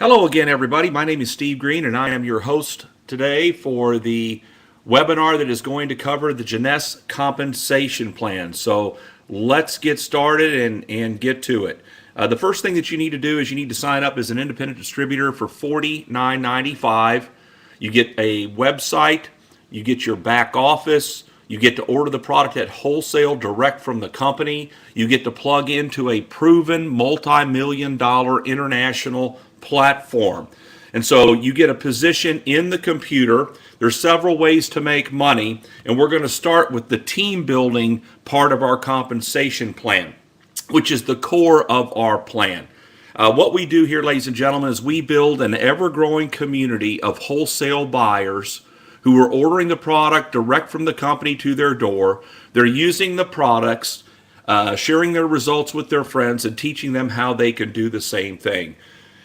Hello again, everybody. My name is Steve Green, and I am your host today for the webinar that is going to cover the Jeunesse compensation plan. So let's get started and get to it. The first thing that you need to do is you need to sign up as an independent distributor for $49.95. You get a website, you get your back office, you get to order the product at wholesale direct from the company. You get to plug into a proven multi-million-dollar international platform. And so you get a position in the computer. There's several ways to make money, and we're going to start with the team building part of our compensation plan, which is the core of our plan. What we do here, ladies and gentlemen, is we build an ever-growing community of wholesale buyers who are ordering the product direct from the company to their door. They're using the products, sharing their results with their friends, and teaching them how they can do the same thing.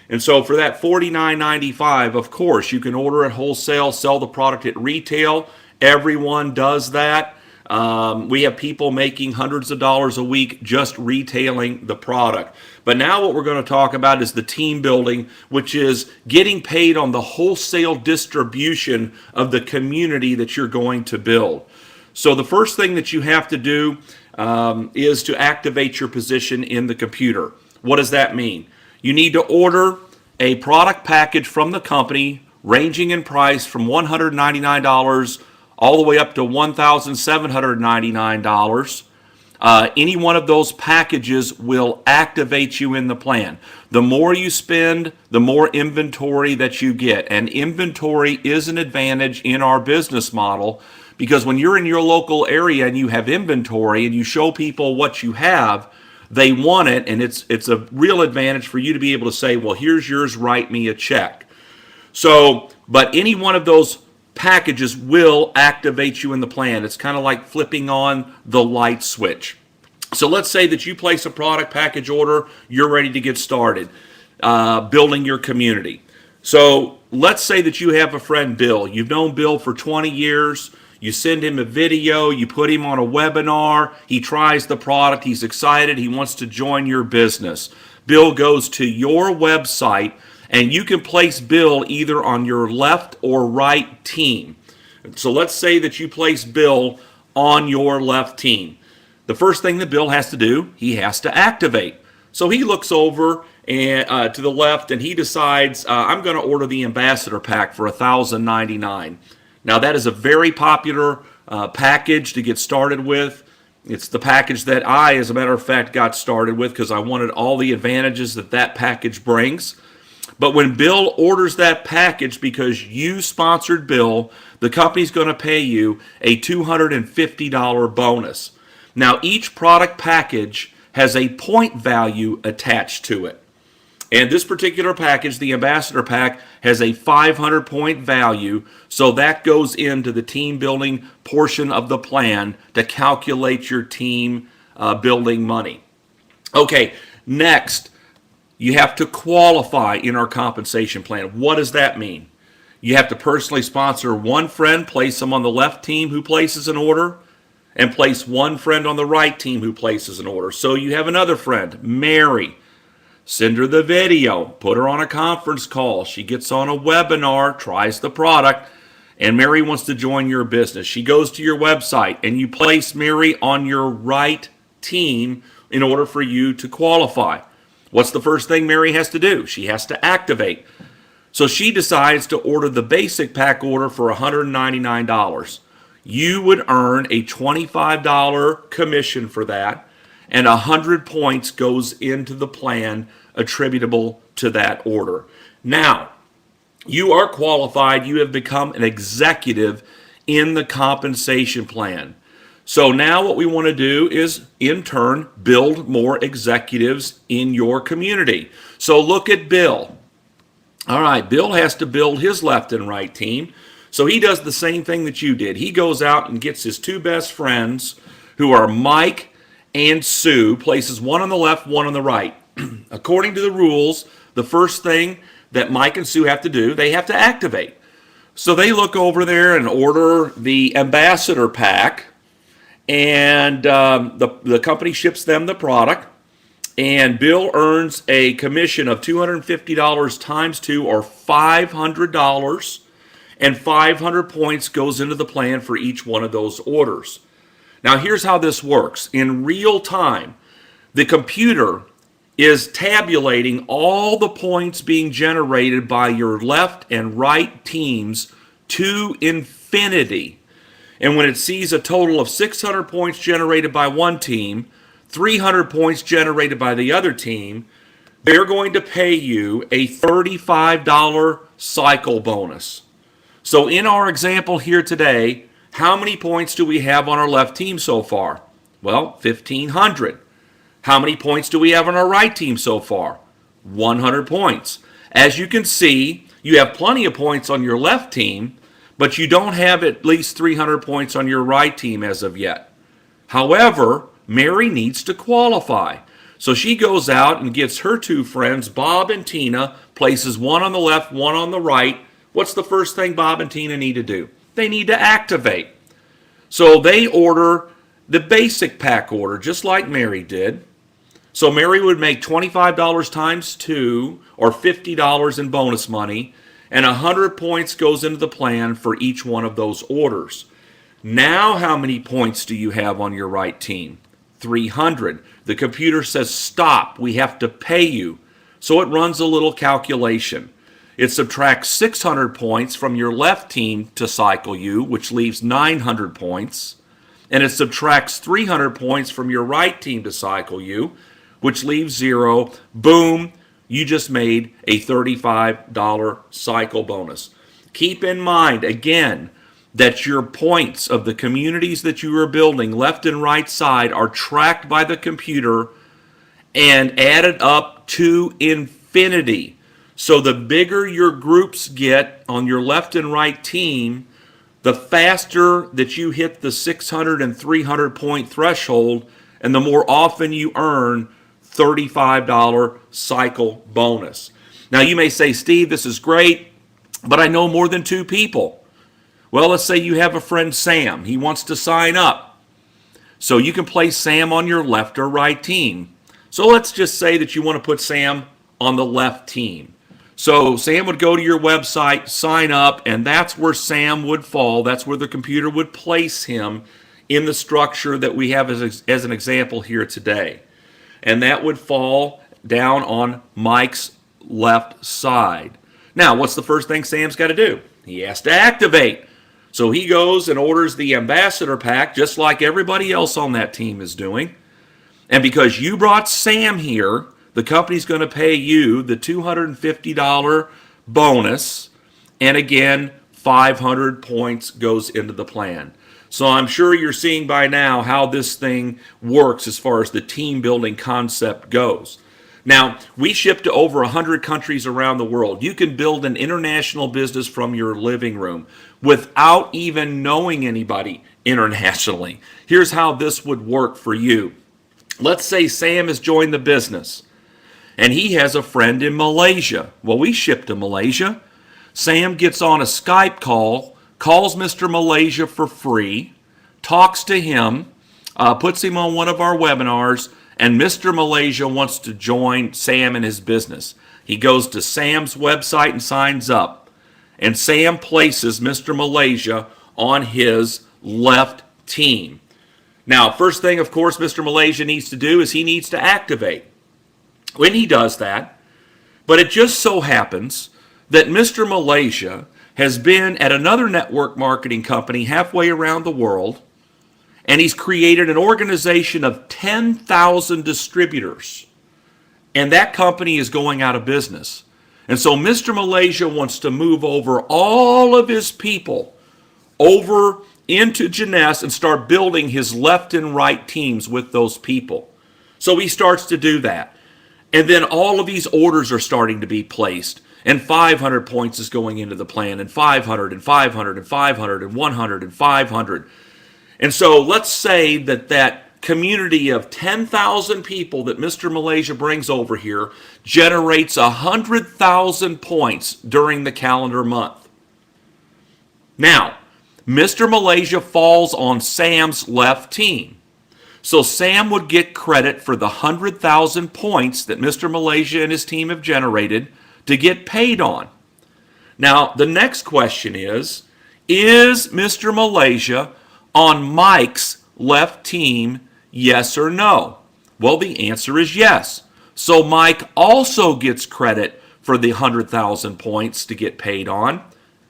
And so for that $49.95, of course, you can order at wholesale, sell the product at retail. Everyone does that. We have people making hundreds of dollars a week just retailing the product. But now what we're going to talk about is the team building, which is getting paid on the wholesale distribution of the community that you're going to build. So the first thing that you have to do is to activate your position in the computer. What does that mean? You need to order a product package from the company ranging in price from $199 all the way up to $1,799. Any one of those packages will activate you in the plan. The more you spend, the more inventory that you get. And inventory is an advantage in our business model, because when you're in your local area and you have inventory and you show people what you have, they want it, and it's a real advantage for you to be able to say, well, here's yours, write me a check. So, but any one of those packages will activate you in the plan. It's kind of like flipping on the light switch. So let's say that you place a product package order, you're ready to get started building your community. So let's say that you have a friend, Bill. You've known Bill for 20 years. You send him a video, you put him on a webinar, he tries the product, he's excited, he wants to join your business. Bill goes to your website, and you can place Bill either on your left or right team. So let's say that you place Bill on your left team. The first thing that Bill has to do, he has to activate. So he looks over and to the left, and he decides, I'm going to order the Ambassador Pack for $1,099. Now, that is a very popular package to get started with. It's the package that I, as a matter of fact, got started with because I wanted all the advantages that that package brings. But when Bill orders that package because you sponsored Bill, the company's going to pay you a $250 bonus. Now, each product package has a point value attached to it. And this particular package, the Ambassador Pack, has a 500-point value, so that goes into the team building portion of the plan to calculate your team building money. Okay, next, you have to qualify in our compensation plan. What does that mean? You have to personally sponsor one friend, place them on the left team who places an order, and place one friend on the right team who places an order. So you have another friend, Mary. Send her the video, put her on a conference call. She gets on a webinar, tries the product, and Mary wants to join your business. She goes to your website, and you place Mary on your right team in order for you to qualify. What's the first thing Mary has to do? She has to activate. So she decides to order the basic pack order for $199. You would earn a $25 commission for that, and 100 points goes into the plan attributable to that order. Now, you are qualified. You have become an executive in the compensation plan. So now what we want to do is, in turn, build more executives in your community. So look at Bill. All right, Bill has to build his left and right team. So he does the same thing that you did. He goes out and gets his two best friends, who are Mike and Sue, places one on the left, one on the right. According to the rules, the first thing that Mike and Sue have to do, they have to activate. So they look over there and order the Ambassador Pack, and the company ships them the product. And Bill earns a commission of $250 times 2, or $500. And 500 points goes into the plan for each one of those orders. Now, here's how this works. In real time, the computer is tabulating all the points being generated by your left and right teams to infinity. And when it sees a total of 600 points generated by one team, 300 points generated by the other team, they're going to pay you a $35 cycle bonus. So in our example here today, how many points do we have on our left team so far? Well, 1,500. How many points do we have on our right team so far? 100 points. As you can see, you have plenty of points on your left team, but you don't have at least 300 points on your right team as of yet. However, Mary needs to qualify. So she goes out and gets her two friends, Bob and Tina, places one on the left, one on the right. What's the first thing Bob and Tina need to do? They need to activate. So they order the basic pack order, just like Mary did. So Mary would make $25 times 2, or $50 in bonus money, and 100 points goes into the plan for each one of those orders. Now how many points do you have on your right team? 300. The computer says, stop, we have to pay you. So it runs a little calculation. It subtracts 600 points from your left team to cycle you, which leaves 900 points. And it subtracts 300 points from your right team to cycle you, which leaves 0. Boom, you just made a $35 cycle bonus. Keep in mind, again, that your points of the communities that you are building, left and right side, are tracked by the computer and added up to infinity. So the bigger your groups get on your left and right team, the faster that you hit the 600 and 300 point threshold, and the more often you earn $35 cycle bonus. Now you may say, Steve, this is great, but I know more than 2 people. Well, let's say you have a friend, Sam. He wants to sign up. So you can place Sam on your left or right team. So let's just say that you want to put Sam on the left team. So Sam would go to your website, sign up, and that's where Sam would fall. That's where the computer would place him in the structure that we have as an example here today. And that would fall down on Mike's left side. Now, what's the first thing Sam's got to do? He has to activate. So he goes and orders the ambassador pack, just like everybody else on that team is doing. And because you brought Sam here, the company's going to pay you the $250 bonus. And again, 500 points goes into the plan. So I'm sure you're seeing by now how this thing works as far as the team building concept goes. Now, we ship to over 100 countries around the world. You can build an international business from your living room without even knowing anybody internationally. Here's how this would work for you. Let's say Sam has joined the business and he has a friend in Malaysia. Well, we ship to Malaysia. Sam gets on a Skype call, calls Mr. Malaysia for free, talks to him, puts him on one of our webinars, and Mr. Malaysia wants to join Sam in his business. He goes to Sam's website and signs up. And Sam places Mr. Malaysia on his left team. Now, first thing, of course, Mr. Malaysia needs to do is he needs to activate. When he does that, but it just so happens that Mr. Malaysia has been at another network marketing company halfway around the world, and he's created an organization of 10,000 distributors. And that company is going out of business. And so Mr. Malaysia wants to move over all of his people over into Jeunesse and start building his left and right teams with those people. So he starts to do that. And then all of these orders are starting to be placed. And 500 points is going into the plan, and 500, and 500, and 500, and 100, and 500. And so let's say that community of 10,000 people that Mr. Malaysia brings over here generates 100,000 points during the calendar month. Now, Mr. Malaysia falls on Sam's left team. So Sam would get credit for the 100,000 points that Mr. Malaysia and his team have generated to get paid on. Now, the next question is Mr. Malaysia on Mike's left team, yes or no? Well, the answer is yes. So Mike also gets credit for the 100,000 points to get paid on.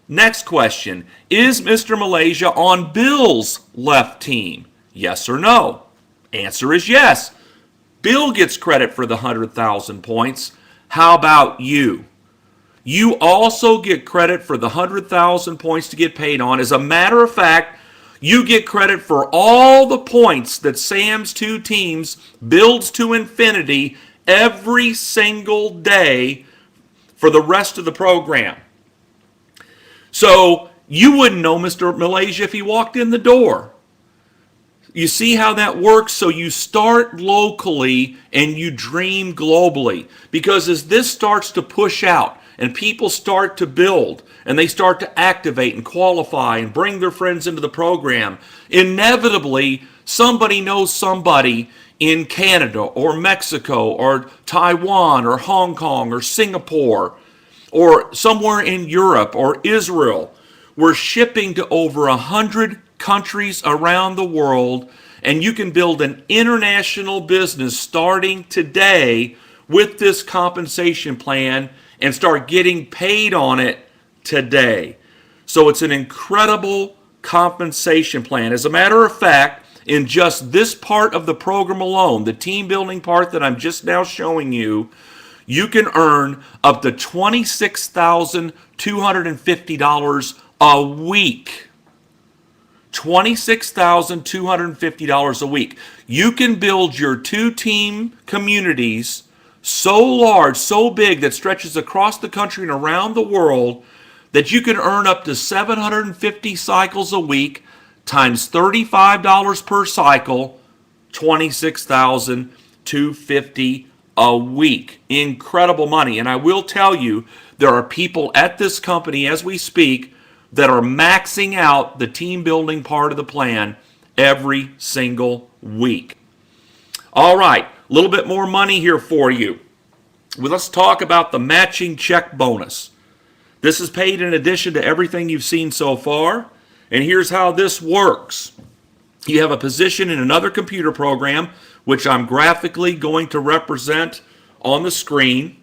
Next question, is Mr. Malaysia on Bill's left team? Yes or no? Answer is yes. Bill gets credit for the 100,000 points. How about you? You also get credit for the 100,000 points to get paid on. As a matter of fact, you get credit for all the points that Sam's two teams builds to infinity every single day for the rest of the program. So you wouldn't know Mr. Malaysia if he walked in the door. You see how that works? So you start locally and you dream globally. Because as this starts to push out and people start to build and they start to activate and qualify and bring their friends into the program, inevitably somebody knows somebody in Canada or Mexico or Taiwan or Hong Kong or Singapore or somewhere in Europe or Israel. We're shipping to over 100 countries around the world, and you can build an international business starting today with this compensation plan and start getting paid on it today. So it's an incredible compensation plan. As a matter of fact, in just this part of the program alone, the team building part that I'm just now showing you, you can earn up to $26,250 a week. $26,250 a week. You can build your two-team communities so large, so big, that stretches across the country and around the world that you can earn up to 750 cycles a week times $35 per cycle, $26,250 a week. Incredible money. And I will tell you, there are people at this company as we speak that are maxing out the team building part of the plan every single week. All right, a little bit more money here for you. Well, let's talk about the matching check bonus. This is paid in addition to everything you've seen so far. And here's how this works. You have a position in another computer program, which I'm graphically going to represent on the screen.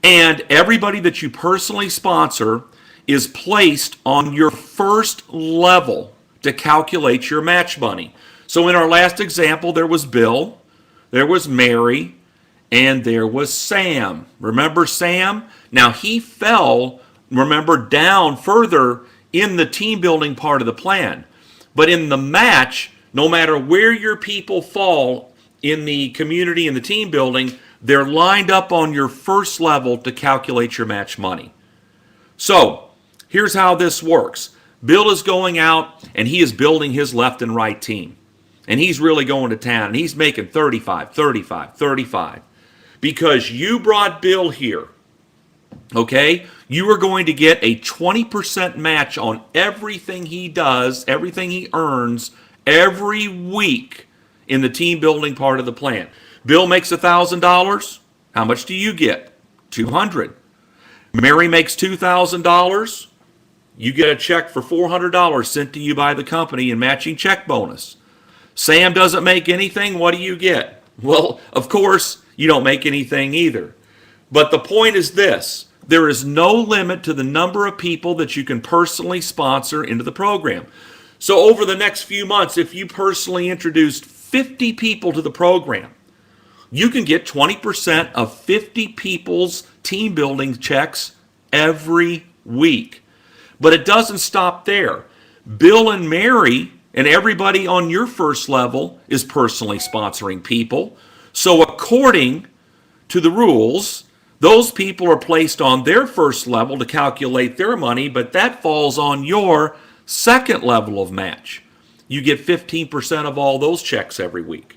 And everybody that you personally sponsor is placed on your first level to calculate your match money. So in our last example, there was Bill, there was Mary, and there was Sam. Remember Sam? Now he fell, remember, down further in the team building part of the plan. But in the match, no matter where your people fall in the community and the team building, they're lined up on your first level to calculate your match money. So here's how this works. Bill is going out and he is building his left and right team. And he's really going to town. And he's making 35, 35, 35. Because you brought Bill here, okay, you are going to get a 20% match on everything he does, everything he earns every week in the team building part of the plan. Bill makes $1,000. How much do you get? $200. Mary makes $2,000. You get a check for $400 sent to you by the company in matching check bonus. Sam doesn't make anything. What do you get? Well, of course, you don't make anything either. But the point is this. There is no limit to the number of people that you can personally sponsor into the program. So over the next few months, if you personally introduced 50 people to the program, you can get 20% of 50 people's team building checks every week. But it doesn't stop there. Bill and Mary and everybody on your first level is personally sponsoring people. So according to the rules, those people are placed on their first level to calculate their money, but that falls on your second level of match. You get 15% of all those checks every week.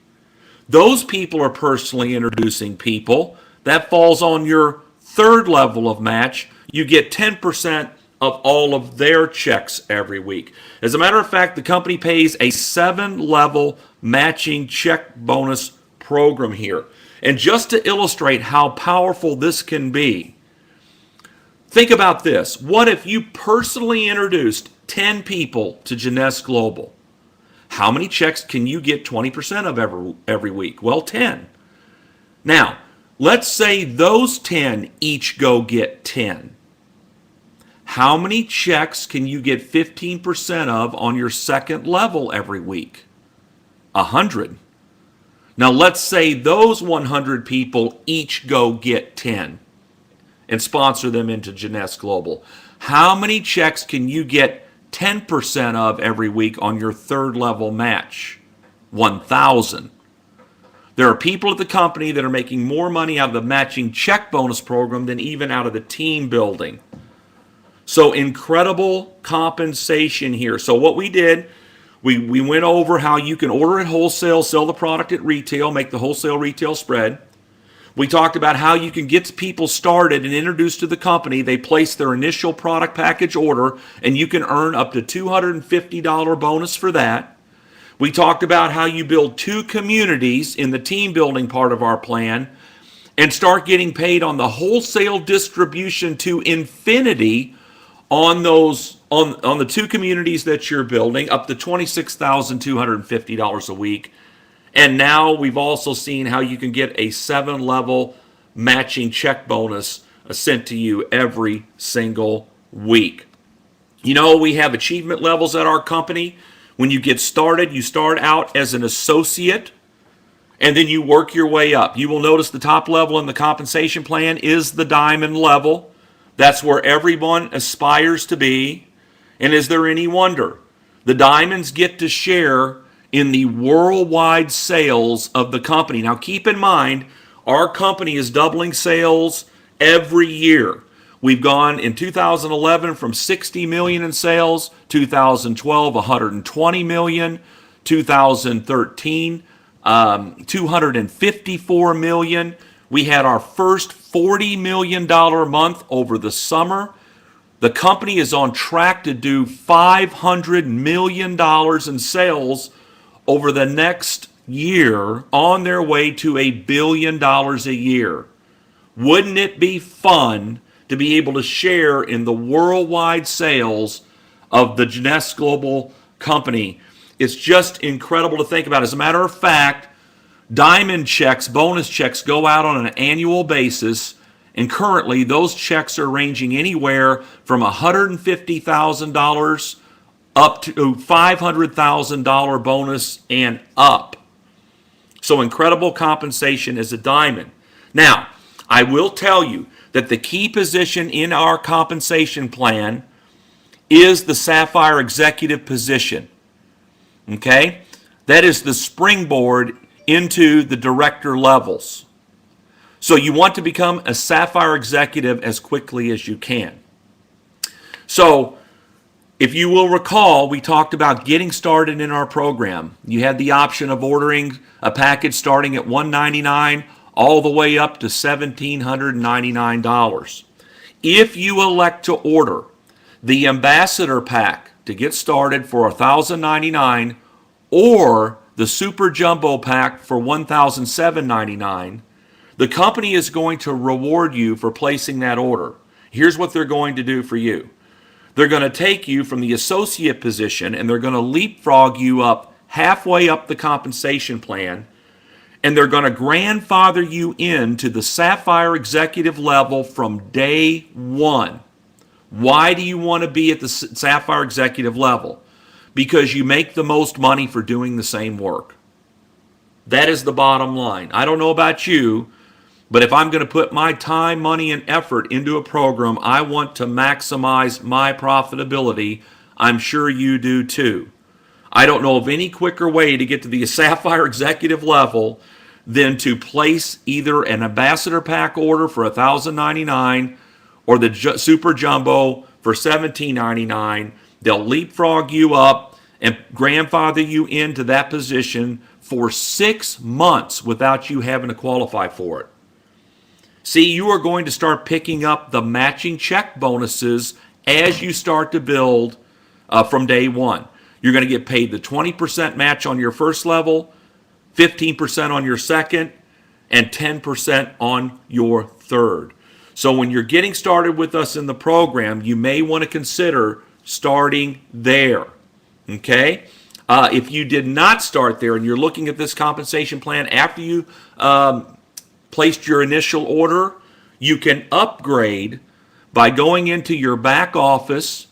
Those people are personally introducing people. That falls on your third level of match. You get 10% of all of their checks every week. As a matter of fact, the company pays a 7-level matching check bonus program here. And just to illustrate how powerful this can be, think about this. What if you personally introduced 10 people to Jeunesse Global? How many checks can you get 20% of every week? Well, 10. Now, let's say those 10 each go get 10. How many checks can you get 15% of on your second level every week? 100. Now, let's say those 100 people each go get 10 and sponsor them into Jeunesse Global. How many checks can you get 10% of every week on your third level match? 1,000. There are people at the company that are making more money out of the matching check bonus program than even out of the team building. So incredible compensation here. So what we did, we went over how you can order at wholesale, sell the product at retail, make the wholesale retail spread. We talked about how you can get people started and introduced to the company. They place their initial product package order, and you can earn up to $250 bonus for that. We talked about how you build 2 communities in the team building part of our plan and start getting paid on the wholesale distribution to infinity on those on the 2 communities that you're building, up to $26,250 a week. And now we've also seen how you can get a 7-level matching check bonus sent to you every single week. You know, we have achievement levels at our company. When you get started, you start out as an associate, and then you work your way up. You will notice the top level in the compensation plan is the diamond level. That's where everyone aspires to be. And is there any wonder? The diamonds get to share in the worldwide sales of the company. Now keep in mind, our company is doubling sales every year. We've gone in 2011 from 60 million in sales, 2012 120 million, 2013 254 million. We had our first $40 million month over the summer. The company is on track to do $500 million in sales over the next year, on their way to $1 billion a year. Wouldn't it be fun to be able to share in the worldwide sales of the Jeunesse Global company? It's just incredible to think about. As a matter of fact, diamond checks, bonus checks go out on an annual basis, and currently those checks are ranging anywhere from $150,000 up to $500,000 bonus and up. So incredible compensation as a diamond. Now, I will tell you that the key position in our compensation plan is the Sapphire executive position. Okay? That is the springboard into the director levels. So you want to become a Sapphire executive as quickly as you can. So if you will recall, we talked about getting started in our program. You had the option of ordering a package starting at $199 all the way up to $1,799. If you elect to order the Ambassador Pack to get started for $1,099 or the Super Jumbo Pack for $1,799, the company is going to reward you for placing that order. Here's what they're going to do for you. They're going to take you from the associate position and they're going to leapfrog you up halfway up the compensation plan, and they're going to grandfather you into the Sapphire executive level from day one. Why do you want to be at the Sapphire executive level? Because you make the most money for doing the same work. That is the bottom line. I don't know about you, but if I'm going to put my time, money, and effort into a program, I want to maximize my profitability. I'm sure you do too. I don't know of any quicker way to get to the Sapphire executive level than to place either an Ambassador Pack order for $1,099 or the Super Jumbo for $1,799. They'll leapfrog you up and grandfather you into that position for 6 months without you having to qualify for it. See, you are going to start picking up the matching check bonuses as you start to build from day one. You're going to get paid the 20% match on your first level, 15% on your second, and 10% on your third. So when you're getting started with us in the program, you may want to consider starting there. Okay? If you did not start there and you're looking at this compensation plan after you placed your initial order, you can upgrade by going into your back office,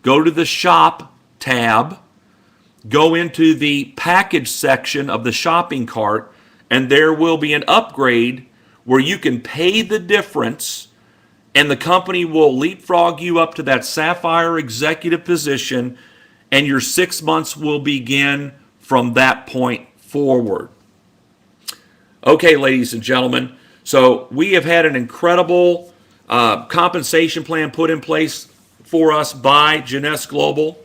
go to the shop tab, go into the package section of the shopping cart, and there will be an upgrade where you can pay the difference and the company will leapfrog you up to that Sapphire executive position, and your 6 months will begin from that point forward. Okay, ladies and gentlemen, so we have had an incredible compensation plan put in place for us by Jeunesse Global.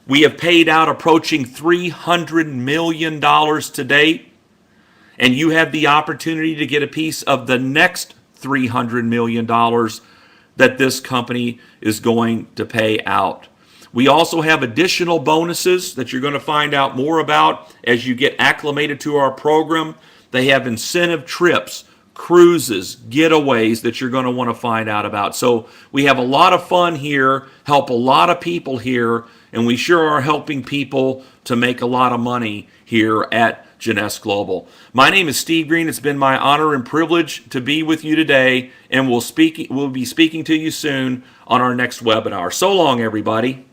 We have paid out approaching $300 million to date, and you have the opportunity to get a piece of the next $300 million that this company is going to pay out. We also have additional bonuses that you're going to find out more about as you get acclimated to our program. They have incentive trips, cruises, getaways that you're going to want to find out about. So we have a lot of fun here, help a lot of people here, and we sure are helping people to make a lot of money here at Jeunesse Global. My name is Steve Green. It's been my honor and privilege to be with you today, and we'll be speaking to you soon on our next webinar. So long, everybody.